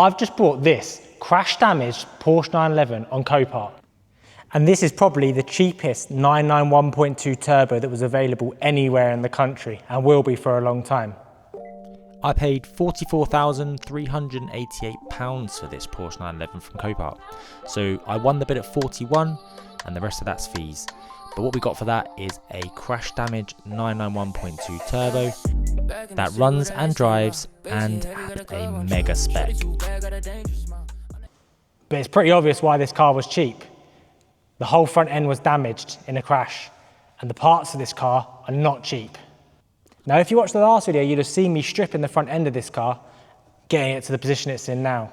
I've just bought this crash damaged Porsche 911 on Copart. And this is probably the cheapest 991.2 turbo that was available anywhere in the country and will be for a long time. I paid £44,388 for this Porsche 911 from Copart. So I won the bid at 41 and the rest of that's fees. But what we got for that is a crash damaged 991.2 turbo that runs and drives and had a mega spec. But it's pretty obvious why this car was cheap. The whole front end was damaged in a crash, and the parts of this car are not cheap. Now, if you watched the last video, you'd have seen me stripping the front end of this car, getting it to the position it's in now.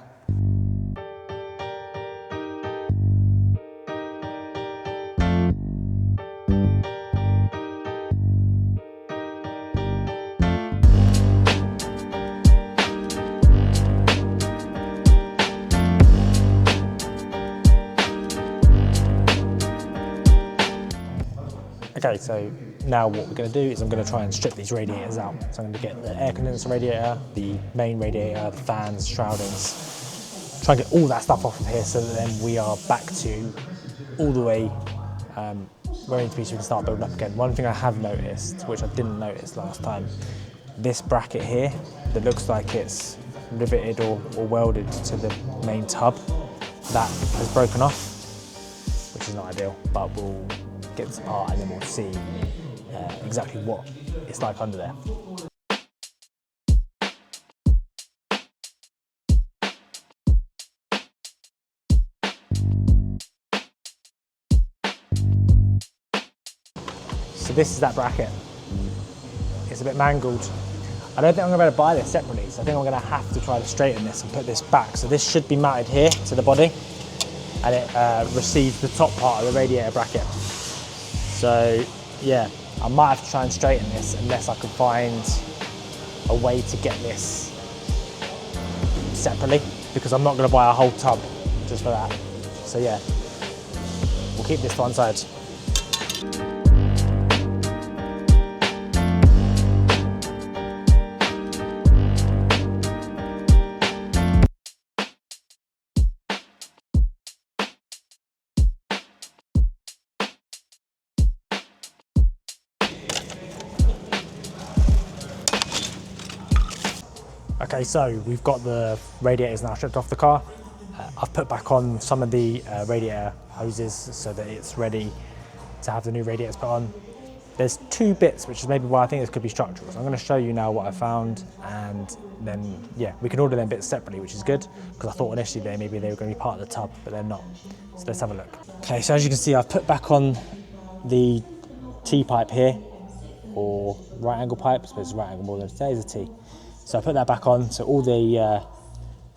Okay, so now what we're going to do is I'm going to try and strip these radiators out. So I'm going to get the air condenser radiator, the main radiator, the fans, shroudings, try and get all that stuff off of here so that then we are back to all the way where we need to be so we can start building up again. One thing I have noticed, which I didn't notice last time, this bracket here that looks like it's riveted or welded to the main tub, that has broken off, which is not ideal, but we'll get this apart and then we'll see exactly what it's like under there. So this is that bracket. It's a bit mangled. I don't think I'm going to be able to buy this separately, so I think I'm going to have to try to straighten this and put this back. So this should be mounted here to the body, and it receives the top part of the radiator bracket. So yeah, I might have to try and straighten this unless I can find a way to get this separately, because I'm not going to buy a whole tub just for that. So yeah, we'll keep this to one side. Okay, so we've got the radiators now stripped off the car. I've put back on some of the radiator hoses so that it's ready to have the new radiators put on. There's two bits, which is maybe why I think this could be structural. So I'm going to show you now what I found, and then yeah, we can order them bits separately, which is good, because I thought initially maybe they were going to be part of the tub, but they're not. So let's have a look. Okay, so as you can see, I've put back on the T-pipe here, or right angle pipe. I suppose it's right angle more than today is a T. So I put that back on, so all the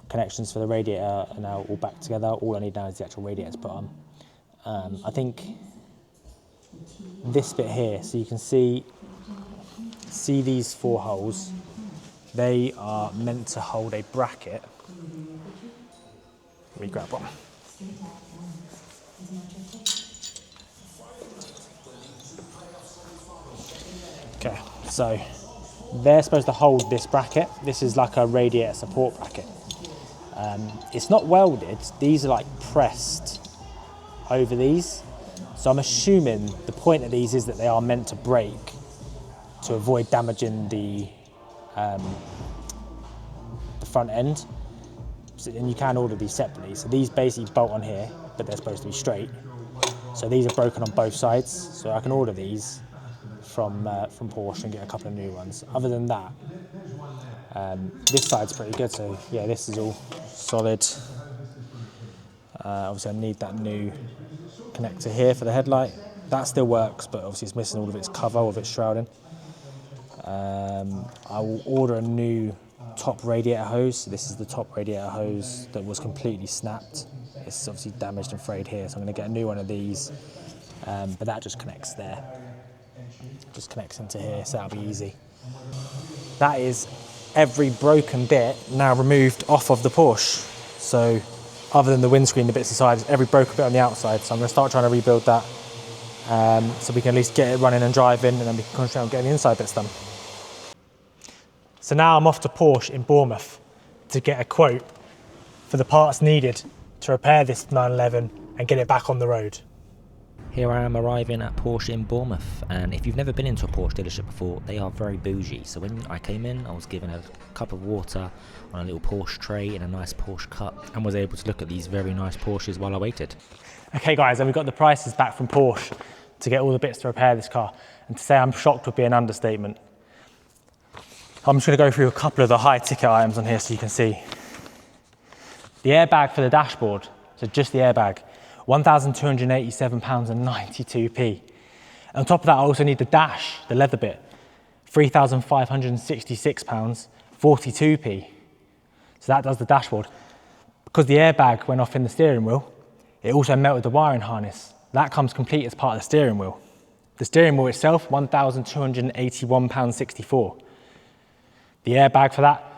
connections for the radiator are now all back together. All I need now is the actual radiator to put on. I think this bit here, so you can see these four holes, they are meant to hold a bracket. Let me grab one. Okay, so they're supposed to hold this bracket. This is like a radiator support bracket. It's not welded, these are like pressed over these. So I'm assuming the point of these is that they are meant to break to avoid damaging the front end. So, and you can order these separately. So these basically bolt on here, but they're supposed to be straight. So these are broken on both sides. So I can order these from Porsche and get a couple of new ones. Other than that, this side's pretty good. So yeah, this is all solid. Obviously I need that new connector here for the headlight. That still works, but obviously it's missing all of its cover, all of its shrouding. I will order a new top radiator hose. So this is the top radiator hose that was completely snapped. It's obviously damaged and frayed here, so I'm going to get a new one of these. But that just connects there. Just connects into here, so that'll be easy. That is every broken bit now removed off of the Porsche. So other than the windscreen, the bits inside, every broken bit on the outside. So I'm going to start trying to rebuild that, so we can at least get it running and driving, and then we can concentrate on getting the inside bits done. So now I'm off to Porsche in Bournemouth to get a quote for the parts needed to repair this 911 and get it back on the road. Here I am arriving at Porsche in Bournemouth, and if you've never been into a Porsche dealership before, they are very bougie. So when I came in, I was given a cup of water on a little Porsche tray in a nice Porsche cup, and was able to look at these very nice Porsches while I waited. Okay guys, and we got the prices back from Porsche to get all the bits to repair this car, and to say I'm shocked would be an understatement. I'm just going to go through a couple of the high ticket items on here so you can see. The airbag for the dashboard, so just the airbag, £1,287.92p. On top of that, I also need the dash, the leather bit, £3,566.42p. So that does the dashboard. Because the airbag went off in the steering wheel, it also melted the wiring harness. That comes complete as part of the steering wheel. The steering wheel itself, £1,281.64. The airbag for that,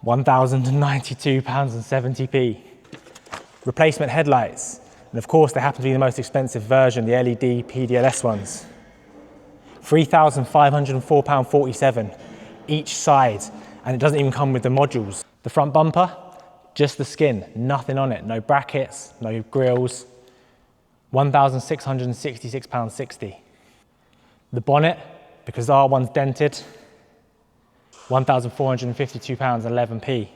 £1,092.70p. Replacement headlights, and of course they happen to be the most expensive version, the LED PDLS ones. £3,504.47 each side, and it doesn't even come with the modules. The front bumper, just the skin, nothing on it, no brackets, no grills, £1,666.60. The bonnet, because the R1's dented, £1,452.11p.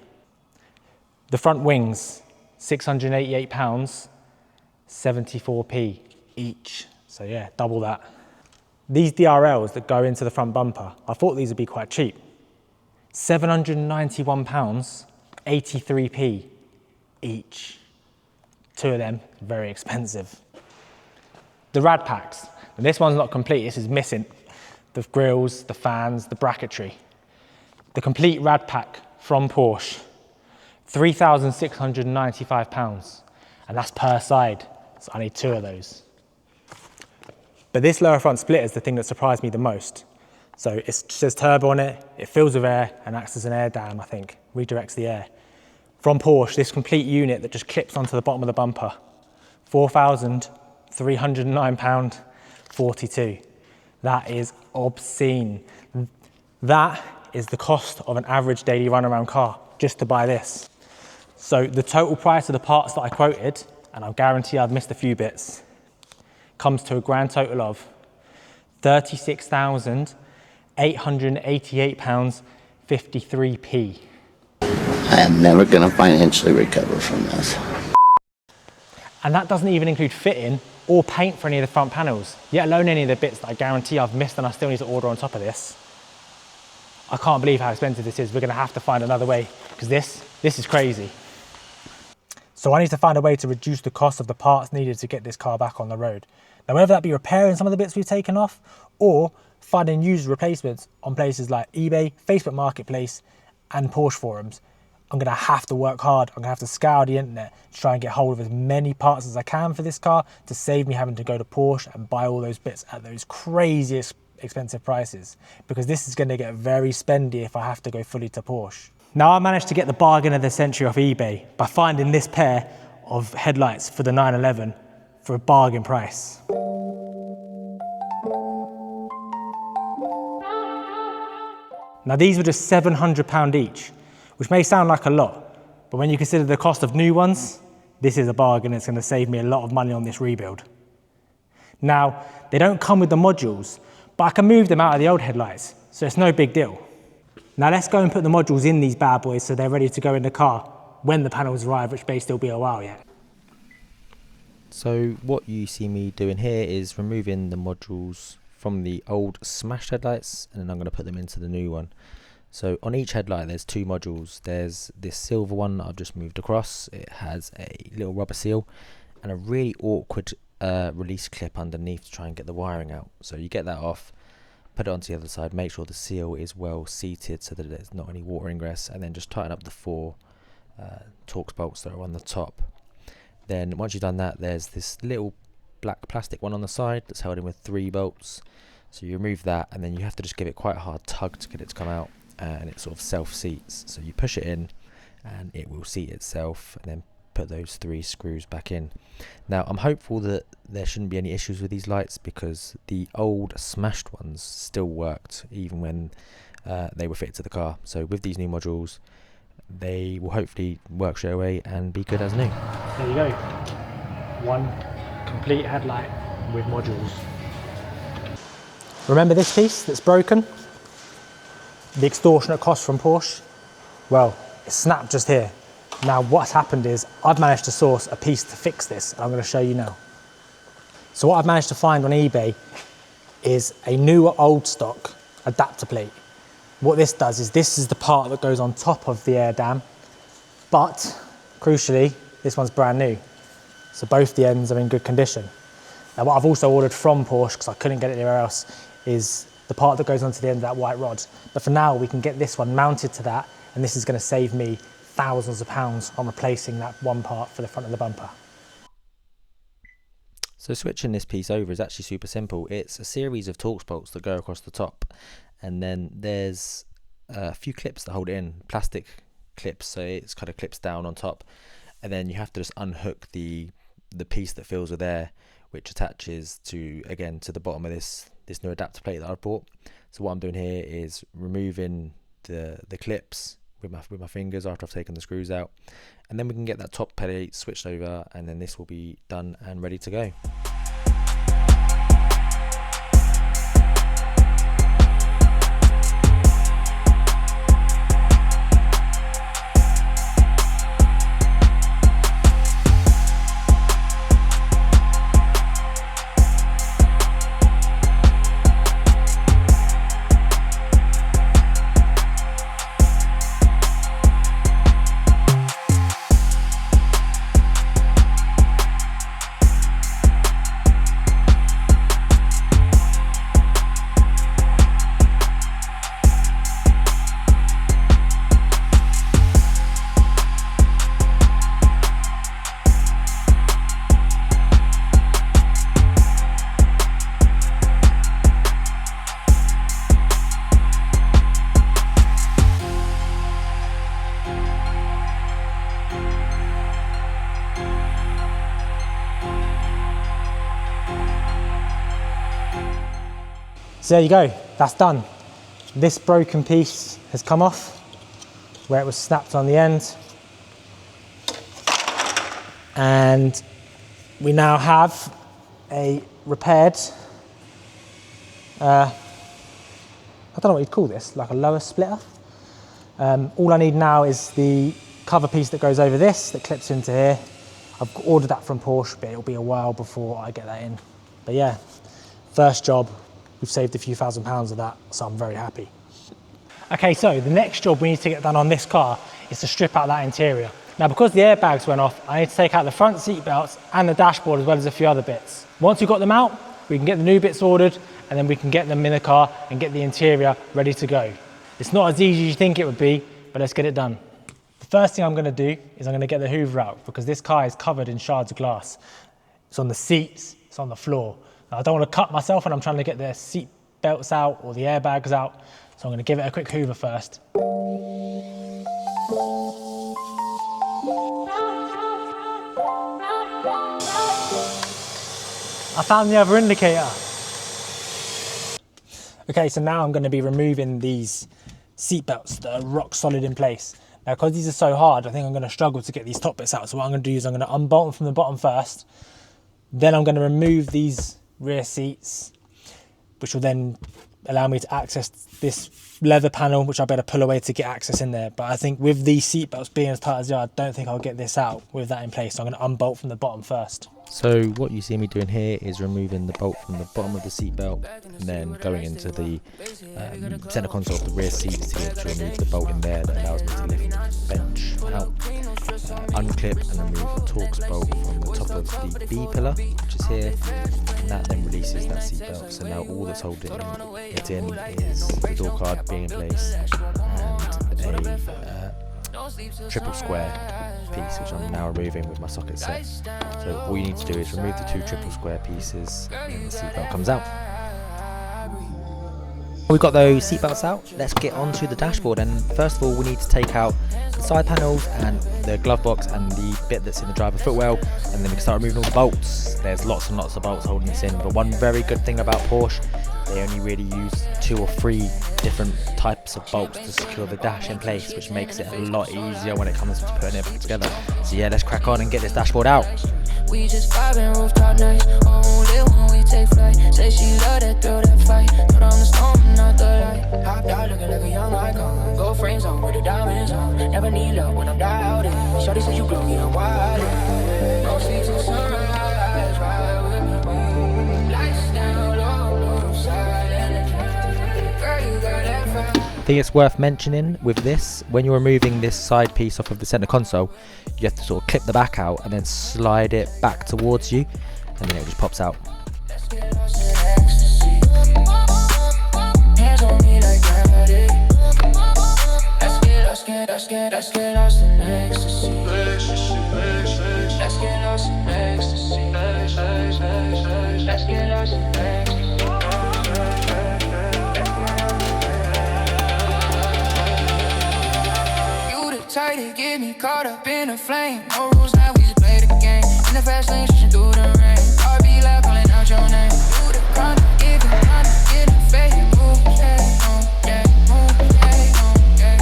The front wings, £688.74p each. So yeah, double that. These DRLs that go into the front bumper, I thought these would be quite cheap. £791.83p each. Two of them, very expensive. The rad packs, and this one's not complete, this is missing the grills, the fans, the bracketry. The complete rad pack from Porsche, £3,695, and that's per side, so I need two of those. But this lower front split is the thing that surprised me the most. So it says turbo on it, it fills with air and acts as an air dam, I think, redirects the air. From Porsche, this complete unit that just clips onto the bottom of the bumper, £4,309.42. That is obscene. That is the cost of an average daily runaround car, just to buy this. So the total price of the parts that I quoted, and I guarantee I've missed a few bits, comes to a grand total of £36,888.53p. I am never going to financially recover from this. And that doesn't even include fitting or paint for any of the front panels, yet alone any of the bits that I guarantee I've missed and I still need to order on top of this. I can't believe how expensive this is. We're going to have to find another way, because this is crazy. So I need to find a way to reduce the cost of the parts needed to get this car back on the road. Now, whether that be repairing some of the bits we've taken off or finding used replacements on places like eBay, Facebook Marketplace and Porsche forums, I'm going to have to work hard. I'm going to have to scour the internet to try and get hold of as many parts as I can for this car to save me having to go to Porsche and buy all those bits at those craziest expensive prices, because this is going to get very spendy if I have to go fully to Porsche. Now, I managed to get the bargain of the century off eBay by finding this pair of headlights for the 911 for a bargain price. Now, these were just £700 each, which may sound like a lot, but when you consider the cost of new ones, this is a bargain. It's going to save me a lot of money on this rebuild. Now, they don't come with the modules, but I can move them out of the old headlights, so it's no big deal. Now let's go and put the modules in these bad boys so they're ready to go in the car when the panels arrive, which may still be a while yet. So what you see me doing here is removing the modules from the old smashed headlights, and then I'm going to put them into the new one. So on each headlight there's two modules. There's this silver one that I've just moved across. It has a little rubber seal and a really awkward release clip underneath to try and get the wiring out. So you get that off, put it onto the other side, make sure the seal is well seated so that there's not any water ingress, and then just tighten up the four Torx bolts that are on the top. Then once you've done that, there's this little black plastic one on the side that's held in with 3 bolts. So you remove that, and then you have to just give it quite a hard tug to get it to come out, and it sort of self-seats. So you push it in and it will seat itself, and then put those 3 screws back in. Now I'm hopeful that there shouldn't be any issues with these lights, because the old smashed ones still worked even when they were fitted to the car. So with these new modules, they will hopefully work straight away and be good as new. There you go. One complete headlight with modules. Remember this piece that's broken? The extortionate cost from Porsche? Well, it snapped just here. Now what's happened is I've managed to source a piece to fix this, and I'm going to show you now. So what I've managed to find on eBay is a newer old stock adapter plate. What this does is this is the part that goes on top of the air dam, but crucially, this one's brand new. So both the ends are in good condition. Now what I've also ordered from Porsche, because I couldn't get it anywhere else, is the part that goes onto the end of that white rod. But for now, we can get this one mounted to that, and this is going to save me thousands of pounds on replacing that one part for the front of the bumper. So switching this piece over is actually super simple. It's a series of Torx bolts that go across the top, and then there's a few clips that hold it in, plastic clips, so it's kind of clips down on top, and then you have to just unhook the piece that fills with air, which attaches to, again, to the bottom of this new adapter plate that I've bought. So what I'm doing here is removing the clips with my fingers after I've taken the screws out, and then we can get that top plate switched over, and then this will be done and ready to go. So there you go, that's done. This broken piece has come off where it was snapped on the end. And we now have a repaired, I don't know what you'd call this, like a lower splitter. All I need now is the cover piece that goes over this, that clips into here. I've ordered that from Porsche, but it'll be a while before I get that in. But yeah, first job. We've saved a few £1,000s of that, so I'm very happy. Okay, so the next job we need to get done on this car is to strip out that interior. Now, because the airbags went off, I need to take out the front seat belts and the dashboard, as well as a few other bits. Once we've got them out, we can get the new bits ordered, and then we can get them in the car and get the interior ready to go. It's not as easy as you think it would be, but let's get it done. The first thing I'm going to do is I'm going to get the hoover out, because this car is covered in shards of glass. It's on the seats, it's on the floor. I don't want to cut myself when I'm trying to get the seat belts out or the airbags out, so I'm going to give it a quick hoover first. I found the other indicator. Okay, so now I'm going to be removing these seat belts that are rock solid in place. Now, because these are so hard, I think I'm going to struggle to get these top bits out. So what I'm going to do is I'm going to unbolt them from the bottom first. Then I'm going to remove these rear seats, which will then allow me to access this leather panel, which I better pull away to get access in there. But I think with these seat belts being as tight as they are, I don't think I'll get this out with that in place. So I'm going to unbolt from the bottom first. So what you see me doing here is removing the bolt from the bottom of the seat belt, and then going into the centre console of the rear seats to get to remove the bolt in there that allows me to lift the bench out, unclip and remove the Torx bolt from the top of the B pillar, which is here, and that then releases that seat belt. So now all that's holding it in is the door card being in place and a triple square piece, which I'm now removing with my socket set. So all you need to do is remove the two triple square pieces and the seatbelt comes out. We've got those seatbelts out, let's get onto the dashboard, and first of all we need to take out the side panels and the glove box and the bit that's in the driver footwell, and then we can start removing all the bolts. There's lots and lots of bolts holding this in, but one very good thing about Porsche, they only really use 2 or 3 different types of bolts to secure the dash in place, which makes it a lot easier when it comes to putting it back together. So yeah, let's crack on and get this dashboard out. We just vibing rooftop nights, only when we take flight. Say she love that thrill, that fight. Put on the storm, not the light. Hopped out looking like a young icon. Gold frames on with the diamonds on. Never need love when I'm doubted. Shorty says you glow, yeah, I'm wild. No sleep till sunrise, ride with me. Lights down low, move silent. Girl, you got that fire. I think it's worth mentioning with this, when you're removing this side piece off of the center console, you have to sort of clip the back out and then slide it back towards you, and then it just pops out. Tight to get me caught up in a flame. No rules, now we just play the game. In the fast lane, pushing through the rain. Heart be loud, calling out your name. Do the grind, give it time to get it fake. Move, yeah, move, yeah.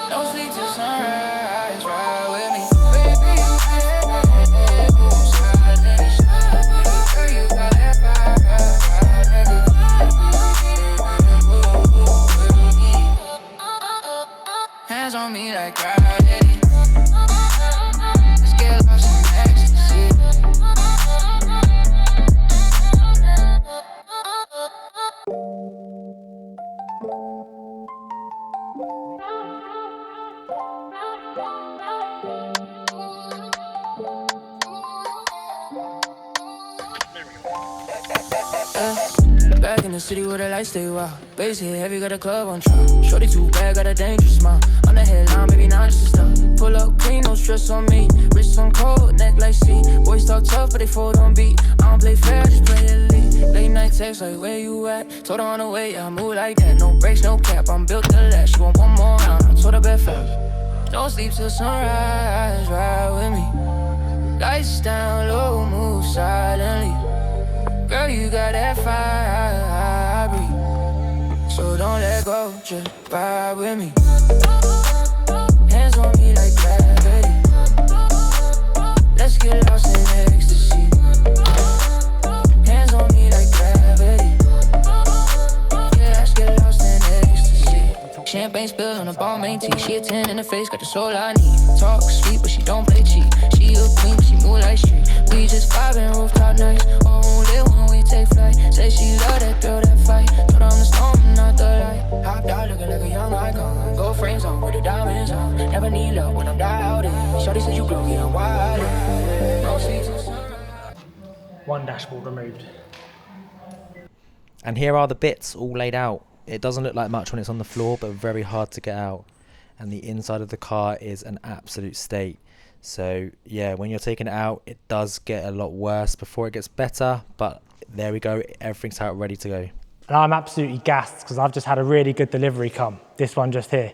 No sleep till sunrise, ride with me. Baby, you move silent. Girl, you got that fire, hands on me like gravity. Let's get lost in ecstasy. Back in the city where the lights stay wild. Bass hit heavy, got a club on trial. Shorty too bad, got a dangerous smile. On the headline, baby, not just a stop. Pull up clean, no stress on me. Wrist on cold, neck like sea. Boys talk tough, but they fold on beat. I don't play fair, just play elite. Late night text like, where you at? Told her on the way, I move like that. No brakes, no cap, I'm built to last. She want one more round, I told her bet fast. No sleep till sunrise, ride with me. Lights down low, move silently. Girl, you got that fire, breathe. So don't let go, just vibe with me. Hands on me like gravity. Let's get lost in ecstasy. Hands on me like gravity. Yeah, let's get lost in ecstasy. Champagne spilled on a ball main tee. She a 10 in the face, got the soul I need. Talk sweet, but she don't play cheap. She a queen, but she move like street. We just vibing rooftop nights, only when we take flight. Say she love that thrill, that fight. Put on the storm, not the light. Hopped out looking like a young icon. Gold frames on with the diamonds on. Never need love when I'm doubted. Shorty says you glow, yeah, I'm wild. No seasons. One dashboard removed. And here are the bits all laid out. It doesn't look like much when it's on the floor, but very hard to get out. And the inside of the car is an absolute state. So yeah, when you're taking it out, it does get a lot worse before it gets better, but there we go, everything's out ready to go. And I'm absolutely gassed because I've just had a really good delivery come. This one just here.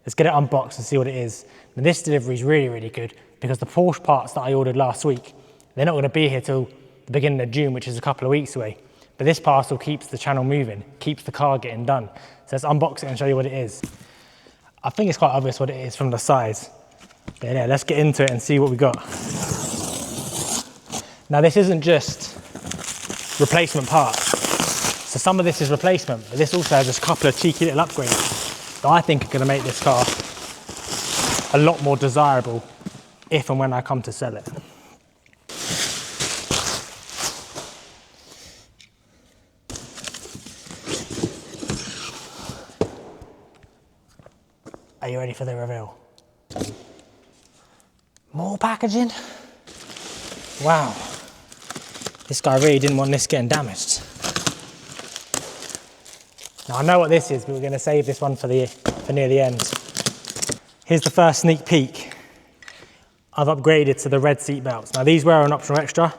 Let's get it unboxed and see what it is. Now this delivery is really, really good because the Porsche parts that I ordered last week, they're not going to be here till the beginning of June, which is a couple of weeks away. But this parcel keeps the channel moving, keeps the car getting done. So let's unbox it and show you what it is. I think it's quite obvious what it is from the size. But yeah, let's get into it and see what we got. Now this isn't just replacement parts. So some of this is replacement, but this also has a couple of cheeky little upgrades that I think are going to make this car a lot more desirable if and when I come to sell it. Are you ready for the reveal? More packaging? Wow. This guy really didn't want this getting damaged. Now I know what this is, but we're going to save this one for near the end. Here's the first sneak peek. I've upgraded to the red seat belts. Now these were an optional extra,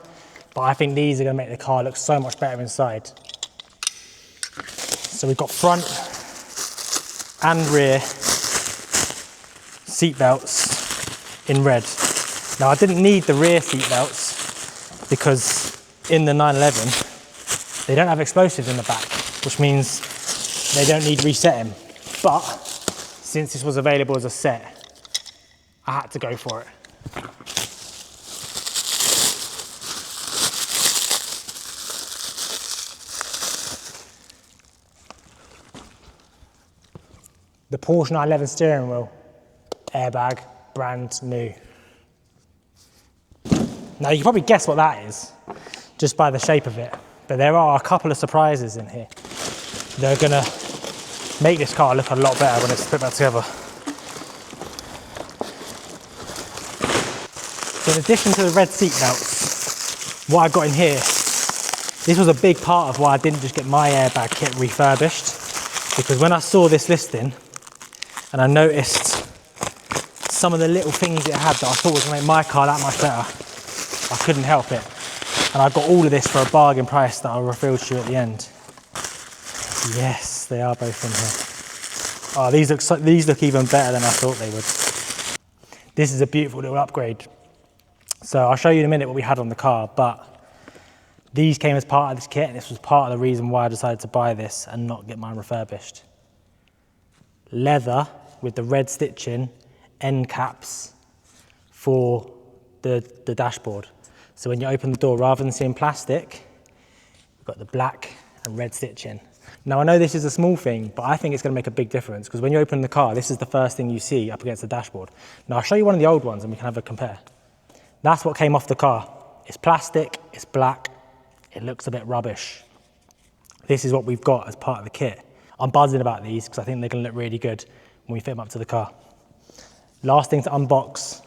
but I think these are going to make the car look so much better inside. So we've got front and rear seat belts in red. Now I didn't need the rear seat belts because in the 911 They don't have explosives in the back, which means they don't need resetting. But since this was available as a set, I had to go for it. The Porsche 911 steering wheel, airbag, brand new. Now you can probably guess what that is, just by the shape of it, but there are a couple of surprises in here. They're gonna make this car look a lot better when it's put back together. So in addition to the red seat belts, what I got in here, this was a big part of why I didn't just get my airbag kit refurbished, because when I saw this listing, and I noticed some of the little things it had that I thought was going to make my car that much better, I couldn't help it. And I got all of this for a bargain price that I'll reveal to you at the end. Yes, they are both in here. Oh, these look even better than I thought they would. This is a beautiful little upgrade. So I'll show you in a minute what we had on the car, but these came as part of this kit, and this was part of the reason why I decided to buy this and not get mine refurbished. Leather with the red stitching, end caps for the dashboard. So when you open the door, rather than seeing plastic, you've got the black and red stitching. Now I know this is a small thing, but I think it's going to make a big difference, because when you open the car, this is the first thing you see up against the dashboard. Now I'll show you one of the old ones and we can have a compare. That's what came off the car. It's plastic, it's black, it looks a bit rubbish. This is what we've got as part of the kit. I'm buzzing about these because I think they're going to look really good when we fit them up to the car. Last thing to unbox,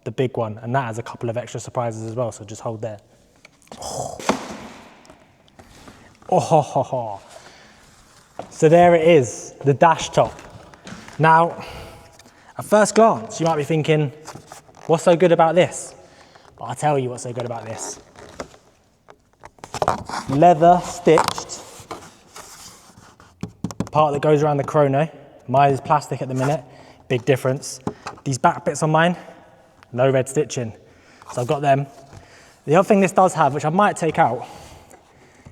the big one, and that has a couple of extra surprises as well, so just hold there. Oh. So there it is, the dash top. Now, at first glance, you might be thinking, what's so good about this? But I'll tell you what's so good about this. Leather stitched part that goes around the chrono. Mine is plastic at the minute, big difference. These back bits on mine, no red stitching. So I've got them. The other thing this does have, which I might take out,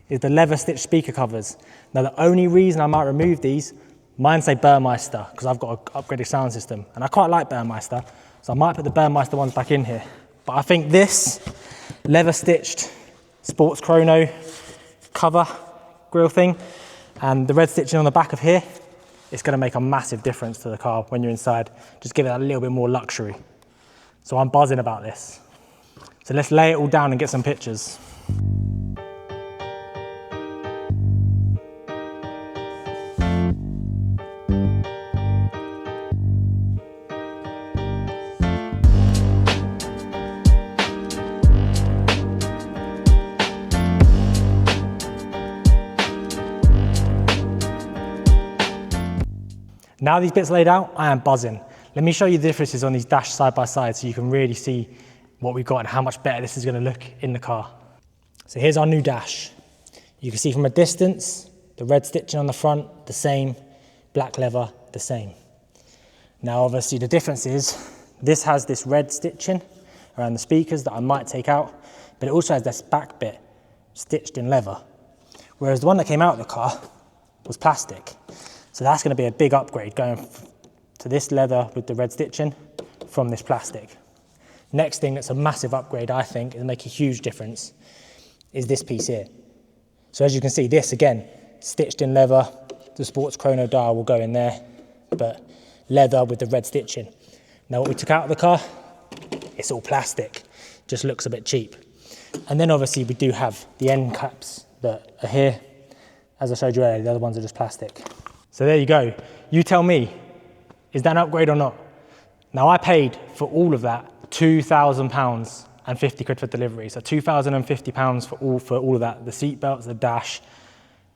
is the leather stitched speaker covers. Now the only reason I might remove these, mine say Burmeister, because I've got an upgraded sound system, and I quite like Burmeister, so I might put the Burmeister ones back in here. But I think this leather stitched sports chrono cover grille thing, and the red stitching on the back of here, it's going to make a massive difference to the car when you're inside. Just give it a little bit more luxury. So I'm buzzing about this. So let's lay it all down and get some pictures. Now these bits laid out, I am buzzing. Let me show you the differences on these dash side by side so you can really see what we've got and how much better this is going to look in the car. So here's our new dash. You can see from a distance, the red stitching on the front, the same, black leather, the same. Now obviously the difference is, this has this red stitching around the speakers that I might take out, but it also has this back bit stitched in leather. Whereas the one that came out of the car was plastic. So that's going to be a big upgrade, going to this leather with the red stitching from this plastic. Next thing that's a massive upgrade, I think, and make a huge difference, is this piece here. So as you can see, this again, stitched in leather, the sports chrono dial will go in there, but leather with the red stitching. Now what we took out of the car, it's all plastic, just looks a bit cheap. And then obviously we do have the end caps that are here. As I showed you earlier, the other ones are just plastic. So there you go. You tell me, is that an upgrade or not? Now I paid for all of that £2,000 and 50 quid for delivery. So £2,050 for all of that. The seat belts, the dash,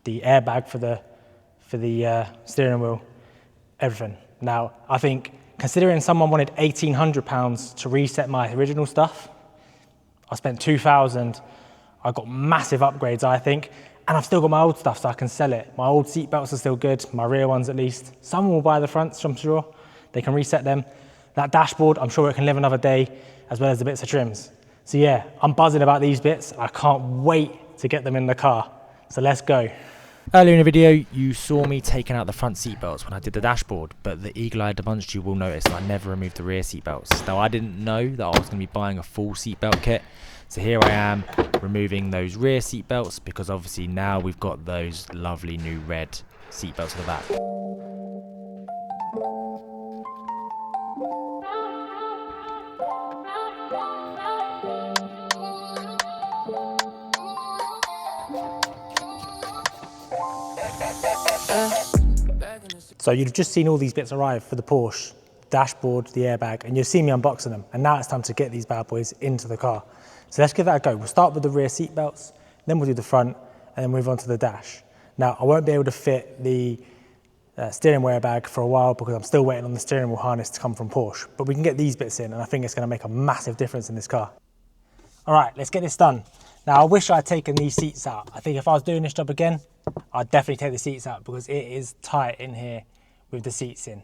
the airbag for the steering wheel, everything. Now I think, considering someone wanted £1,800 to reset my original stuff, I spent £2,000. I got massive upgrades, I think. And I've still got my old stuff, so I can sell it. My old seat belts are still good, my rear ones at least. Someone will buy the fronts, I'm sure. They can reset them. That dashboard, I'm sure it can live another day, as well as the bits of trims. So yeah, I'm buzzing about these bits. I can't wait to get them in the car. So let's go. Earlier in the video, you saw me taking out the front seat belts when I did the dashboard, but the eagle-eyed amongst you will notice that I never removed the rear seat belts. Now, I didn't know that I was going to be buying a full seat belt kit, so here I am removing those rear seat belts, because obviously now we've got those lovely new red seat belts at the back. So you've just seen all these bits arrive for the Porsche, dashboard, the airbag, and you've seen me unboxing them. And now it's time to get these bad boys into the car. So let's give that a go. We'll start with the rear seat belts, then we'll do the front, and then move on to the dash. Now, I won't be able to fit the steering wheel airbag for a while because I'm still waiting on the steering wheel harness to come from Porsche, but we can get these bits in, and I think it's gonna make a massive difference in this car. All right, let's get this done. Now, I wish I'd taken these seats out. I think if I was doing this job again, I'd definitely take the seats out because it is tight in here with the seats in.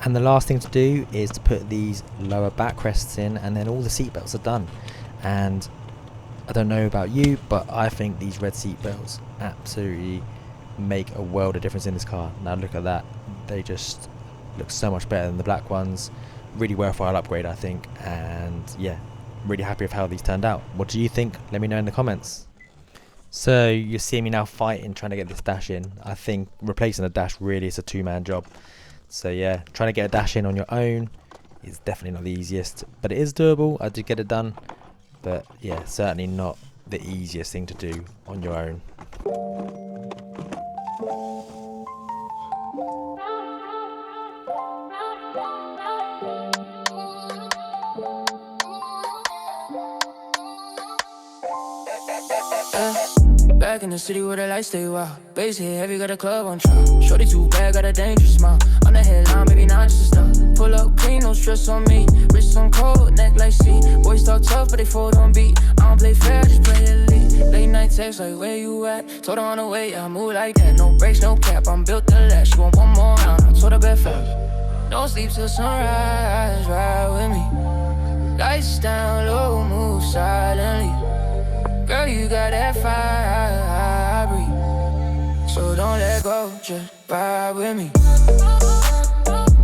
And the last thing to do is to put these lower backrests in, and then all the seat belts are done. And I don't know about you, but I think these red seat belts absolutely make a world of difference in this car. Now look at that, they just look so much better than the black ones. Really worthwhile upgrade, I think, and yeah, really happy with how these turned out. What do you think? Let me know in the comments. So you're seeing me now fighting, trying to get this dash in. I think replacing a dash really is a two-man job. So yeah, trying to get a dash in on your own is definitely not the easiest, but it is doable. I did get it done, but yeah, certainly not the easiest thing to do on your own. Back in the city where the lights stay wild. Bass hit heavy, got a club on trial. Shorty too bad, got a dangerous smile. On the headline, maybe not just a stop. Pull up clean, no stress on me. Wrist on cold, neck like sea. Boys talk tough, but they fold on beat. I don't play fair, just play elite. Late night text like, where you at? Told her on the way, I move like that. No brakes, no cap, I'm built to last. She want one more round, I told her bet fast. Don't sleep till sunrise, ride with me. Lights down low, move silently. Girl, you got that fire, breathe. So don't let go, just ride with me.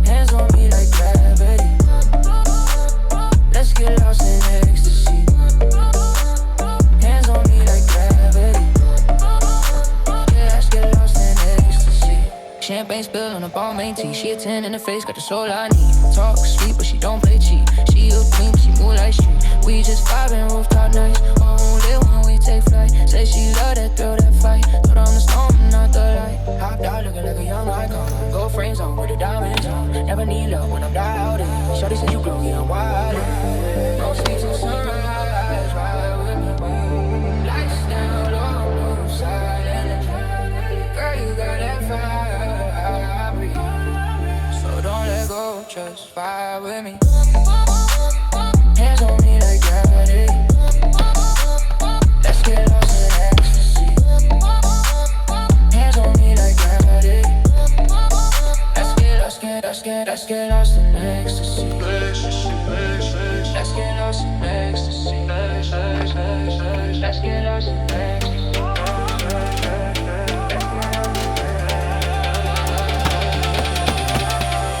Hands on me like gravity. Let's get lost in ecstasy. Hands on me like gravity. Yeah, let's get lost in ecstasy. Champagne spill on a ball main tee. She a 10 in the face, got the soul I need. Talk sweet, but she don't play cheap. She a queen, but she move like street. We just vibing rooftop nights. Won't live when we take flight. Say she love that thrill, that fight. Put on the storm, not the light. Hopped out looking like a young icon. Gold frames on with the diamonds on. Never need love when I'm dialed in. Shorty said you grow, yeah, I'm wild. Don't sleep till sunrise, ride with me. Lights down, low, move silent. Girl, you got that fire, breathe. So don't let go, just vibe with me. Let's get lost in ecstasy. Let's get lost in ecstasy. Let's get lost in ecstasy.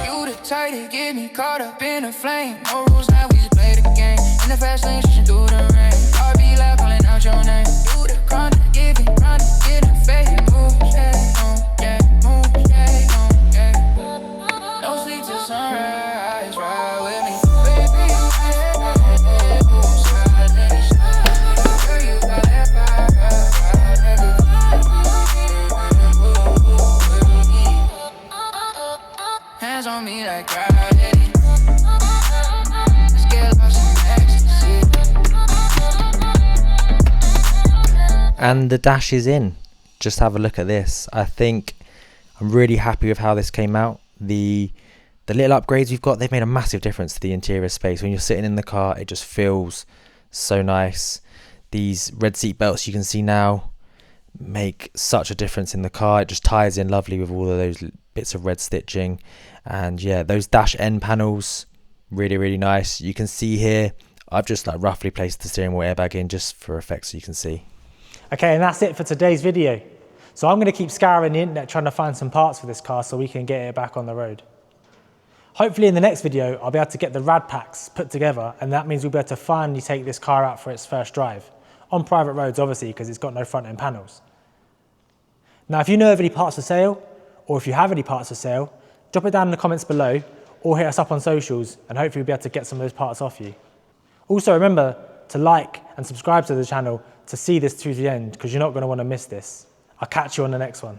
You the type to get me caught up in a flame. No rules, now we just play the game. In the fast lane, switching through the rain. I'll be loud, calling out your name. You the chronic, giving chronic, getting fake. Move, yeah, move, yeah. No sleep till sunrise, ride with me. Baby, you girl, you got that fire. Hands on me like gravity. Let's get lost in ecstasy. And the dash is in. Just have a look at this. I think I'm really happy with how this came out. The little upgrades we've got, they've made a massive difference to the interior space. When you're sitting in the car, it just feels so nice. These red seat belts you can see now make such a difference in the car. It just ties in lovely with all of those bits of red stitching. And yeah, those dash end panels, really, really nice. You can see here, I've just like roughly placed the steering wheel airbag in just for effect so you can see. Okay, and that's it for today's video. So I'm going to keep scouring the internet trying to find some parts for this car so we can get it back on the road. Hopefully in the next video, I'll be able to get the rad packs put together, and that means we'll be able to finally take this car out for its first drive. On private roads, obviously, because it's got no front end panels. Now, if you know of any parts for sale, or if you have any parts for sale, drop it down in the comments below, or hit us up on socials, and hopefully we'll be able to get some of those parts off you. Also, remember to like and subscribe to the channel to see this to the end, because you're not going to want to miss this. I'll catch you on the next one.